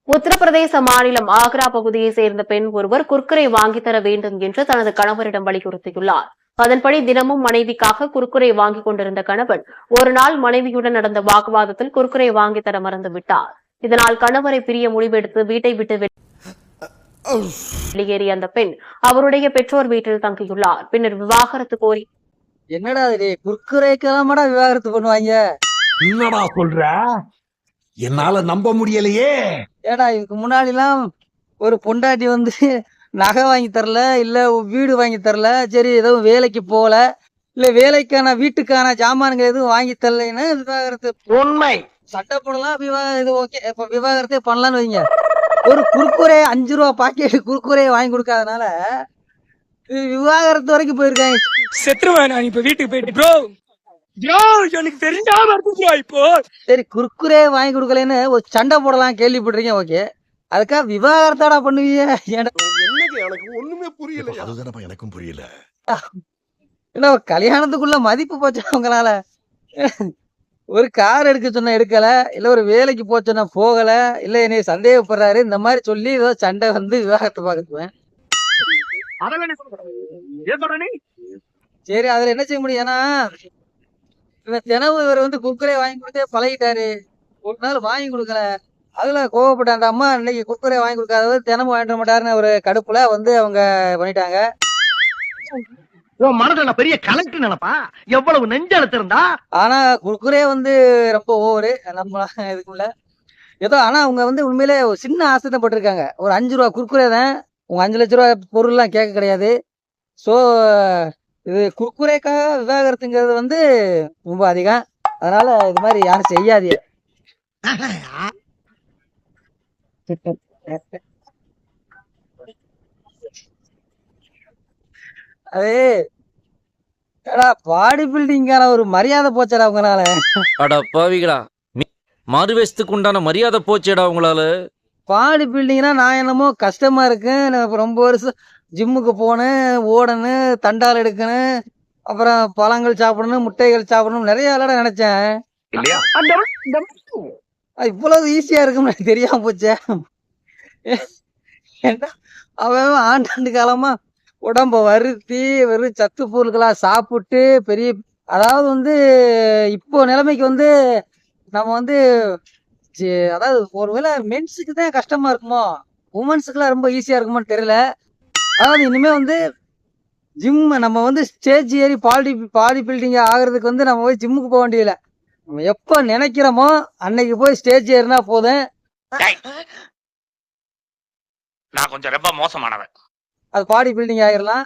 உத்தரப்பிரதேச மாநிலம் ஆக்ரா பகுதியைச் சேர்ந்த பெண் ஒருவர் குர்குரே வாங்கித் தர வேண்டும் என்று தனது கணவரிடம் வலியுறுத்தியுள்ளார். அதன்படி தினமும் மனைவிக்காக குர்குரே வாங்கிக் கொண்டிருந்த கணவன் ஒருநாள் மனைவியுடன் நடந்த வாக்குவாதத்தில் குர்குரே வாங்கித் தர மறந்துவிட்டார். இதனால் கணவரை பிரிய முடிவெடுத்து வீட்டை விட்டு வெளியேறிய அந்த பெண் அவருடைய பெற்றோர் வீட்டில் தங்கியுள்ளார். பின்னர் விவாகரத்து கோரி என்னடா குர்குரேக்கெல்லாமடா விவாகரத்து பண்ணுவாங்க? என்னடா சொல்ற? என்னால நம்ப முடியலையே. ஏடா இதுக்கு முன்னாடி எல்லாம் ஒரு பொண்டாட்டி வந்து நகை வாங்கி தரல, இல்ல வீடு வாங்கி தரல, சரி ஏதோ வேலைக்கு போகல, இல்ல வேலைக்கான வீட்டுக்கான ஜாமான்கள் எதுவும் வாங்கி தரலைன்னு விவாகரத்து. உண்மை. சட்டை போடலாம், இது ஓகே. இப்ப விவாகரத்தே பண்ணலான்னு வைங்க. ஒரு குர்குரே 5 ரூபா பாக்கெட் குர்குரே வாங்கி கொடுக்காதனால விவாகரத்து வரைக்கும் போயிருக்காங்க. செத்துருவேன் நான் இப்ப வீட்டுக்கு போயிட்டு. ப்ரோ எனக்கு தெரிஞ்சாம இப்போ சரி குர்குரே வாங்கி கொடுக்கலன்னு ஒரு சண்டை போடலாம் கேள்விப்பட்டிருக்கேன், ஓகே. அதுக்காக விவாகரத்தாடா பண்ணுவீங்க? எனக்கு ஒண்ணுமே புரியல. அதுதானப்பா எனக்கும் புரியல. என்ன கல்யாணத்துக்குள்ள மதிப்பு போச்சு அவங்களால? ஒரு கார் எடுக்க சொன்னா எடுக்கல, இல்ல ஒரு வேலைக்கு போச்சோன்னா போகல, இல்ல என்னை சந்தேகப்படுறாரு, இந்த மாதிரி சொல்லி ஏதோ சண்டை வந்து விவாகரத்தை பாக்குவேன். சரி அதுல என்ன செய்ய முடியும்? ஏன்னா இவன் தினமும் இவர் வந்து குர்குரே வாங்கி கொடுத்தே பழகிட்டாரு. ஒரு நாள் வாங்கி கொடுக்கல, அதுல கோவப்பட்ட அந்த அம்மா இன்னைக்கு குர்குரே வாங்கி கொடுக்காதது தினமும் வாங்கிட மாட்டாருன்னு ஒரு கடுப்புல வந்து அவங்க பண்ணிட்டாங்க. மனசுல பெரிய கலெக்டர் நினைப்பா, எவ்வளவு நெஞ்செழுத்து இருந்தா. ஆனா குர்குரே வந்து ரொம்ப ஓவரு நம்ம இதுக்குள்ள ஏதோ. ஆனா அவங்க வந்து உண்மையிலே ஒரு சின்ன ஆசைப்பட்டிருக்காங்க. ஒரு 5 ரூபா குர்குரே தான், உங்க 5 லட்ச ரூபா பொருள் எல்லாம் கேட்க கிடையாது. சோ இது குர்குரேக்காக விவாகரத்துங்கிறது வந்து ரொம்ப அதிகம். அதனால இது மாதிரி யாரும் செய்யாதீங்க. அது பாடி பில்டிங்கான ஒரு மரியாதை போச்சடா உங்களால. அடா பாவிகளா, மாறுவேஷத்துக்கு உண்டான மரியாதை போச்சேடா உங்களால. பாடி பில்டிங்னா நான் என்னமோ கஷ்டமா இருக்கேன், நான் ரொம்ப வருஷம் ஜிம்முக்கு போனேன், ஓடணும், தண்டால் எடுக்கணும், அப்புறம் பழங்கள் சாப்பிடணும், முட்டைகள் சாப்பிடணும், நிறைய விளையாட நினைச்சேன். இவ்வளவு ஈஸியா இருக்கும்னு எனக்கு தெரியாம போச்சே. அவன் ஆண்டாண்டு காலமா உடம்ப வருத்தி வெறும் சத்து பொருட்களா சாப்பிட்டு பெரிய, அதாவது வந்து இப்போ நிலைமைக்கு வந்து நம்ம வந்து அதாவது ஒருவேளை மென்ஸுக்கு தான் கஷ்டமா இருக்குமோ, உமன்ஸுக்குலாம் ரொம்ப ஈஸியா இருக்குமோன்னு தெரியல. அதாவது இனிமே வந்து ஜிம் நம்ம வந்து ஸ்டேஜ் ஏறி பாடி பில்டிங் ஆகுறதுக்கு வந்து நம்ம போய் ஜிம்முக்கு போக வேண்டியதில்லை. நம்ம எப்போ நினைக்கிறோமோ அன்னைக்கு போய் ஸ்டேஜ் ஏறினா போதும். நான் கொஞ்சம் ரொம்ப மோசமானவன். அது பாடி பில்டிங் ஆகிடலாம்.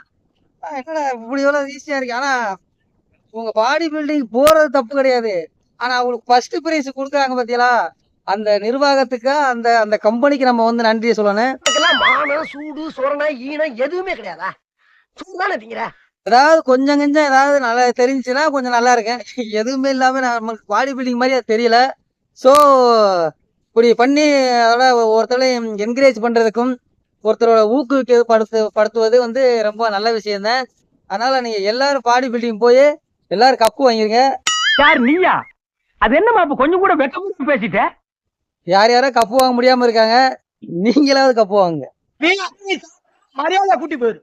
என்னடா இப்படி எவ்வளவு ஈஸியா இருக்கு? ஆனா உங்க பாடி பில்டிங் போறது தப்பு கிடையாது. ஆனா அவங்களுக்கு ஃபர்ஸ்ட் பிரைஸ் கொடுக்குறாங்க பாத்தீங்களா, அந்த நிர்வாகத்துக்கு அந்த அந்த கம்பெனிக்கு நம்ம வந்து நன்றியை சொல்லணும். மானம் சூடு சொரணை ஈனம் எதுவுமே கிடையாதா? சூடான திங்கிற ஏதாவது கொஞ்சம் ஏதாவது நல்லா தெரிஞ்சுன்னா கொஞ்சம் நல்லா இருக்கேன். எதுவுமே இல்லாம நமக்கு பாடி பில்டிங் மாதிரி அது தெரியல. ஸோ இப்படி பண்ணி அதோட ஒருத்தரையும் என்கரேஜ் பண்றதுக்கும் ஒருத்தரோட ஊக்குவிக்கப்படுத்துவது வந்து ரொம்ப நல்ல விஷயம் தான். அதனால நீங்க எல்லாரும் பாடி பில்டிங் போய் எல்லாரும் கப்பு வாங்கிருங்க. யார் நீயா? அது என்னமா இப்ப கொஞ்சம் கூட வெக்க பேசிட்ட? யார் யாரோ கப்பு வாங்க முடியாம இருக்காங்க, நீங்களாவது கப்பு வாங்குங்க. மரியாதை கூட்டி போயிரு.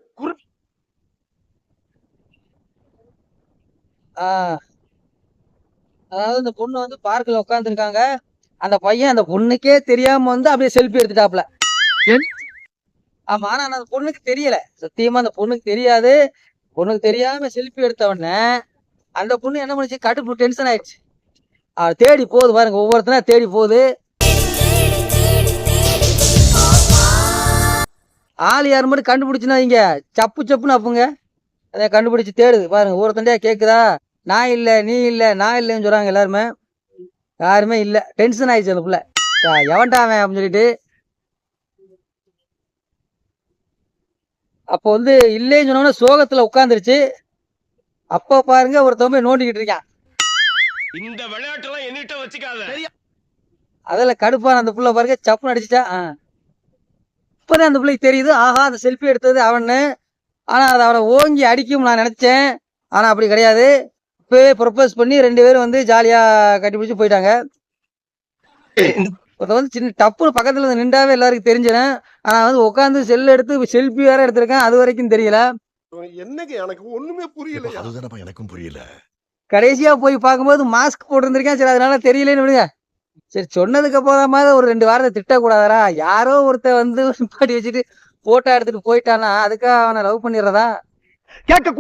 அதாவது இந்த பொண்ணு வந்து பார்க்ல உட்காந்துருக்காங்க. அந்த பையன் அந்த பொண்ணுக்கே தெரியாம வந்து அப்படியே செல்ஃபி எடுத்துட்டாப்ல. ஆமா, ஆனா அந்த பொண்ணுக்கு தெரியல, சத்தியமா அந்த பொண்ணுக்கு தெரியாது. பொண்ணுக்கு தெரியாம செல்ஃபி எடுத்த உடனே அந்த பொண்ணு என்ன பண்ணுச்சு, கடுப்பு டென்ஷன் ஆயிடுச்சு. தேடி போகுது பாருங்க, ஒவ்வொருத்தனா தேடி போகுது. ஆள் யாரு மட்டும் கண்டுபிடிச்சுன்னா இங்க சப்புன்னு அப்புங்க. அதை கண்டுபிடிச்சு தேடுது பாருங்க, ஒவ்வொருத்தண்டையா கேக்குதா, நான் இல்ல நீ இல்ல நான் இல்லைன்னு சொல்றாங்க எல்லாருமே. யாருமே இல்ல, டென்ஷன் ஆயிடுச்சு அந்த புள்ள. எவன்டாவன் அப்படின்னு சொல்லிட்டு. அப்போ வந்து இல்லைன்னு சொன்னோம்னா சோகத்துல உட்காந்துருச்சு. அப்ப பாருங்க ஒருத்தவங்க போய் நோண்டிக்கிட்டு இருக்கான். இந்த விளையாட்டெல்லாம் என்னிட்ட வச்சுக்காத. அதுல கடுப்பான அந்த புள்ள பாருங்க சப்புன்னு அடிச்சுட்டா. இப்பதான் அந்த பிள்ளைக்கு தெரியுது, ஆஹா அந்த செல்ஃபி எடுத்தது அவன்னு. ஆனா அதை அவனை ஓங்கி அடிக்கும் நான் நினைச்சேன். ஆனா அப்படி கிடையாது. இப்பவே ப்ரொபோஸ் பண்ணி 2 பேரும் வந்து ஜாலியா கட்டி பிடிச்சு போயிட்டாங்க. ஒருத்த வந்து சின்ன டப்புன்னு பக்கத்துல வந்து நின்றாவே எல்லாருக்கும் தெரிஞ்சிடும். ஆனா வந்து உட்காந்து செல் எடுத்து செல்ஃபி வேற எடுத்திருக்கேன், அது வரைக்கும் தெரியல. என்னங்க எனக்கு ஒண்ணுமே புரியல. அதுதானப்பா எனக்கும் புரியல. கடைசியா போய் பார்க்கும்போது மாஸ்க் போட்டிருந்திருக்கேன். சரி அதனால தெரியலன்னு விடுங்க. சரி சொன்னதுக்கு அப்புறமாவது ஒரு 2 வாரத்தை திட்டக்கூடாதா? யாரோ ஒருத்தன் வந்து பாட்டி வச்சுட்டு போட்டோ எடுத்துட்டு போயிட்டானா அதுக்காக அவனை லவ் பண்ணிடுறதா? கேட்க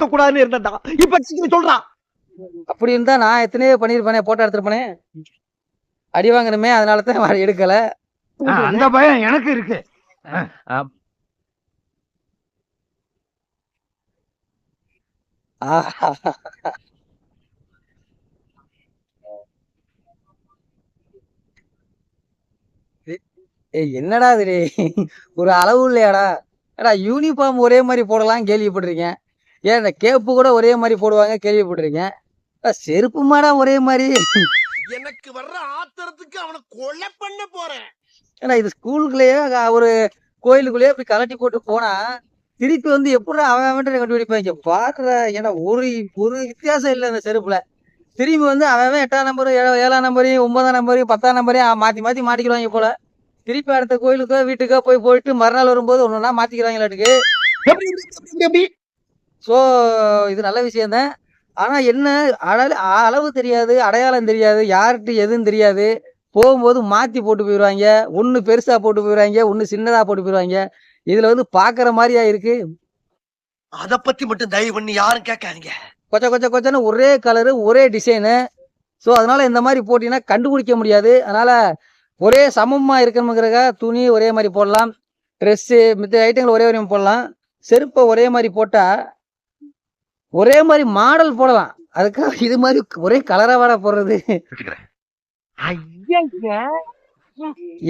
கூடாதுன்னு இருந்தா இப்ப சொல்றான். அப்படி இருந்தா நான் எத்தனையோ பண்ணிருப்பேனே, போட்டோ எடுத்திருப்பேனே. அடி வாங்கணுமே, அதனால தான் எடுக்கல. அந்த பயம் எனக்கு இருக்கு. ஆஹா. ஏய் என்னடா இது டேய்? ஒரு அளவு இல்லையாடா? ஏடா யூனிஃபார்ம் ஒரே மாதிரி போடலாம் கேள்விப்பட்டிருக்கேன். ஏன் இந்த கேப்பு கூட ஒரே மாதிரி போடுவாங்க கேள்விப்பட்டிருக்கேன். செருப்புமாடா ஒரே மாதிரி? எனக்கு வர்ற ஆத்திரத்துக்கு அவனை கொலை பண்ண போறேன். ஏன்னா இது ஸ்கூலுக்குள்ளேயே ஒரு கோயிலுக்குள்ளேயே இப்படி கலட்டி போட்டு போனா திருப்பி வந்து எப்படி அவன் கண்டுபிடிப்பாங்க பாக்குற. ஏன்னா ஒரு ஒரு வித்தியாசம் இல்லை அந்த செருப்புல. திரும்பி வந்து அவன் 8ஆம் நம்பர் 7ஆம் நம்பரையும் 9ஆம் நம்பரையும் 10ஆம் நம்பரையும் மாத்தி மாத்தி மாட்டிக்கிறாங்க போல. திருப்பி அடுத்த கோயிலுக்கோ வீட்டுக்கோ போயிட்டு மறுநாள் வரும்போது ஒன்னொன்னா மாத்திக்கிறாங்களாட்டுக்கு. ஸோ இது நல்ல விஷயம்தான். ஆனா என்ன அளவு தெரியாது, அடையாளம் தெரியாது, யார்கிட்ட எதுவும் தெரியாது. போகும்போது மாத்தி போட்டு போயிடுவாங்க. ஒண்ணு பெருசா போட்டு போயிடுவாங்க, ஒண்ணு சின்னதா போட்டு போயிடுவாங்க. இதுல வந்து பாக்குற மாதிரியா இருக்கு. அத பத்தி மட்டும் தயவு பண்ணி யாரும் கேட்காதீங்க. கொச்சன்னு ஒரே கலரு ஒரே டிசைனு. ஸோ அதனால இந்த மாதிரி போட்டீங்கன்னா கண்டுபிடிக்க முடியாது. அதனால ஒரே சமமா இருக்கணுங்கிறதுக்காக துணி ஒரே மாதிரி போடலாம், ட்ரெஸ்ஸு மித்த ஐட்டங்கள் ஒரே மாதிரி போடலாம். செருப்பை ஒரே மாதிரி போட்டா ஒரே மாதிரி மாடல் போடலாம். அதுக்காக இது மாதிரி ஒரே கலரா வாடா போடுறது.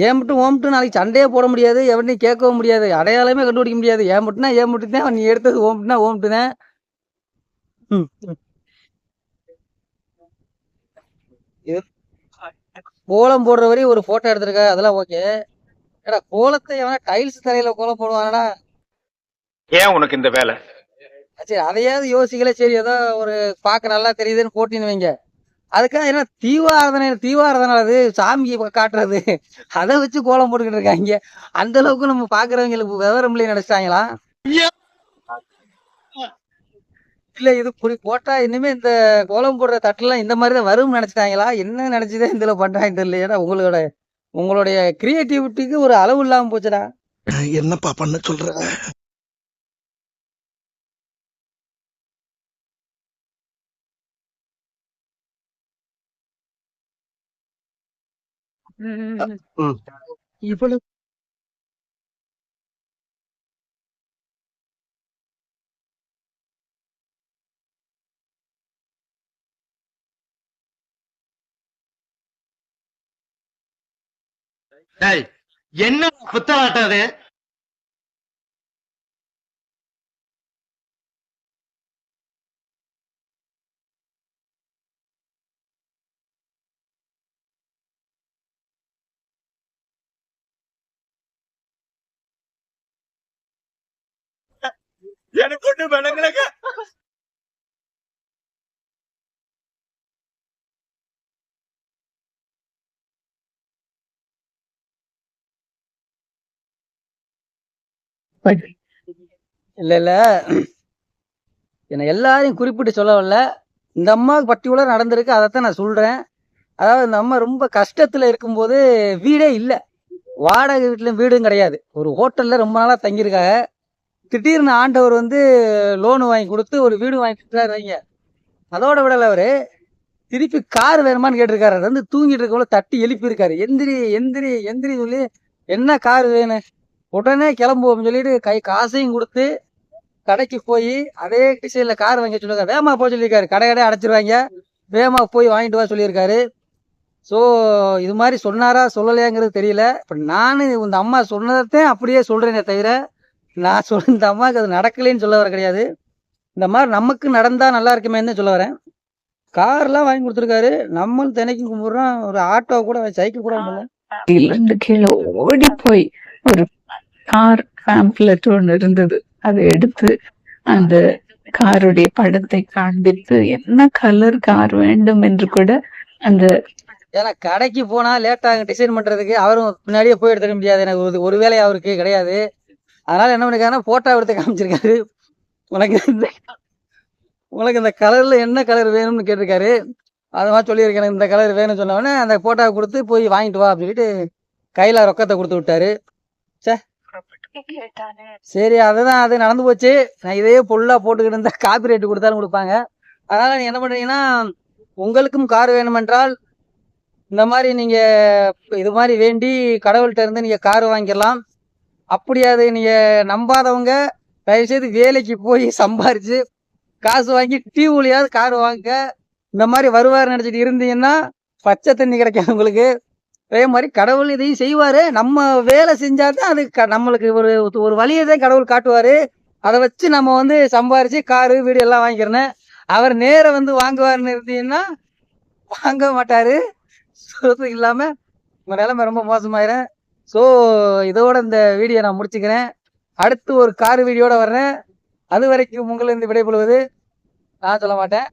ஏன் மட்டும் ஓம் மட்டும் நாளைக்கு சண்டையே போட முடியாது, எவனையும் கேட்கவும் முடியாது, அடையாளமே கண்டுபிடிக்க முடியாது. ஏன் மட்டும்னா ஏன் மட்டும் தான், நீ எடுத்தது ஓம்ட்டுனா ஓம்ட்டு தான். கோலம் போடுற வரையும் ஒரு போட்டோ எடுத்திருக்க, அதெல்லாம் ஓகே. ஏடா கோலத்தை எவனா டைல்ஸ் தரையில கோலம் போடுவானடா? ஏன் உனக்கு இந்த வேலை? சரி அதையாவது யோசிக்கல. சரி ஏதோ ஒரு பார்க்க நல்லா தெரியுதுன்னு போட்டின்னு வைங்க. அதுக்காக என்ன தீவாரதனை அது சாமி காட்டுறது, அதை வச்சு கோலம் போட்டுக்கிட்டு இருக்காங்க. அந்த அளவுக்கு நம்ம பாக்குறவங்களுக்கு விவரம் இல்லைன்னு நினைச்சிட்டாங்களா? இல்ல இது புரி போட்டா இனிமே இந்த கோலம் போடுற தட்டுலாம் இந்த மாதிரிதான் வரும்னு நினைச்சிட்டாங்களா? என்ன நினைச்சுதான் இதுல பண்றாங்க தெரியல. ஏன்னா உங்களுடைய கிரியேட்டிவிட்டிக்கு ஒரு அளவு இல்லாம போச்சுடா. என்னப்பா பண்ண சொல்ற? இவ்வளவு என்ன புத்தலாட்டம் அது? எனக்கு ஒண்ணு விளங்கலங்க. இல்ல என்ன எல்லாரையும் குறிப்பிட்டு சொல்ல வரல. இந்த அம்மாவுக்கு பர்டிகுலர் நடந்திருக்கு, அதைத்தான் நான் சொல்றேன். அதாவது இந்த அம்மா ரொம்ப கஷ்டத்துல இருக்கும்போது வீடே இல்லை, வாடகை வீட்டுல வீடும் கிடையாது, ஒரு ஹோட்டல்ல ரொம்ப நாளா தங்கியிருக்காங்க. திடீர்னு ஆண்டவர் வந்து லோனு வாங்கி கொடுத்து ஒரு வீடு வாங்கி கொடுத்தாரு வைங்க. அதோட விடல அவரு திருப்பி கார் வேணுமான்னு கேட்டிருக்காரு. அது வந்து தூங்கிட்டு இருக்கவங்கள தட்டி எழுப்பியிருக்காரு. எந்திரி எந்திரி எந்திரி சொல்லி என்ன கார் வேணும், உடனே கிளம்புவோம் சொல்லிட்டு காசையும் கொடுத்து கடைக்கு போய் அதே டிசைன்ல கார் வாங்கி சொல்லியிருக்காரு. வேகமா போய் சொல்லியிருக்காரு, கடை அடைச்சிருவாங்க, வேகமா போய் வாங்கிட்டு வா சொல்லியிருக்காரு. ஸோ இது மாதிரி சொன்னாரா சொல்லலையாங்கிறது தெரியல. இப்போ நான் இந்த அம்மா சொன்னதைத்தான் அப்படியே சொல்றேனே தவிர நான் இந்த அம்மாவுக்கு அது நடக்கலைன்னு சொல்ல வர கிடையாது. இந்த மாதிரி நமக்கு நடந்தா நல்லா இருக்குமேன்னு சொல்ல வரேன். கார்லாம் வாங்கி கொடுத்துருக்காரு, நம்மளும் தினைக்கும் கும்பிடுறோம். ஒரு ஆட்டோ கூட சைக்கிள் கூட இருந்து கீழே ஓடி போய் ஒரு கார் பேம்ப்லெட் ஒன்று இருந்தது, அதை எடுத்து அந்த காருடைய படத்தை காண்பித்து என்ன கலர் கார் வேண்டும் என்று கூட அந்த ஏன்னா கடைக்கு போனா லேட் ஆகும் டிசைன் பண்றதுக்கு. அவரும் பின்னாடியே போய் எடுத்துக்க முடியாது. எனக்கு ஒரு வேலை அவருக்கு கிடையாது. அதனால என்ன பண்ணிருக்காருன்னா போட்டோ எடுத்து காமிச்சிருக்காரு. உனக்கு இந்த கலர்ல என்ன கலர் வேணும்னு கேட்டிருக்காரு. அது மாதிரி சொல்லியிருக்கேன், எனக்கு இந்த கலர் வேணும்னு சொன்ன உடனே அந்த போட்டோவை கொடுத்து போய் வாங்கிட்டு வா அப்படின்னு சொல்லிட்டு கையில ரொக்கத்தை கொடுத்து விட்டாரு. சரி, அதுதான் அது நடந்து போச்சு. நான் இதே பொருளா போட்டுக்கிட்டு இருந்தா காப்பி ரைட் கொடுத்தாலும் கொடுப்பாங்க. அதனால நீங்க என்ன பண்றீங்கன்னா, உங்களுக்கும் கார் வேணுமென்றால் இந்த மாதிரி நீங்க இது மாதிரி வேண்டி கடவுள்கிட்ட இருந்து நீங்க கார் வாங்கிடலாம். அப்படி அது நீங்க நம்பாதவங்க தயவுசெய்து வேலைக்கு போய் சம்பாரிச்சு காசு வாங்கி டியூலையாவது கார் வாங்க. இந்த மாதிரி வருவார் நினைச்சிட்டு இருந்தீங்கன்னா பச்சை தண்ணி கிடைக்காது உங்களுக்கு. அதே மாதிரி கடவுள் இதையும் செய்வாரு. நம்ம வேலை செஞ்சாதான் அது நம்மளுக்கு ஒரு வழியை தான் கடவுள் காட்டுவாரு. அதை வச்சு நம்ம வந்து சம்பாரிச்சு காரு வீடு எல்லாம் வாங்கிக்கிறேன்னு. அவர் நேர வந்து வாங்குவாருன்னு இருந்தீங்கன்னா வாங்க மாட்டாரு. சொல்றதுக்கு இல்லாம உங்க நிலைமை ரொம்ப மோசமாயிரும். ஸோ இதோட இந்த வீடியோ நான் முடிச்சுக்கிறேன். அடுத்து ஒரு கார் வீடியோட வர்றேன். அது வரைக்கும் உங்களிருந்து விடைபெறுவது நான் சொல்ல மாட்டேன்.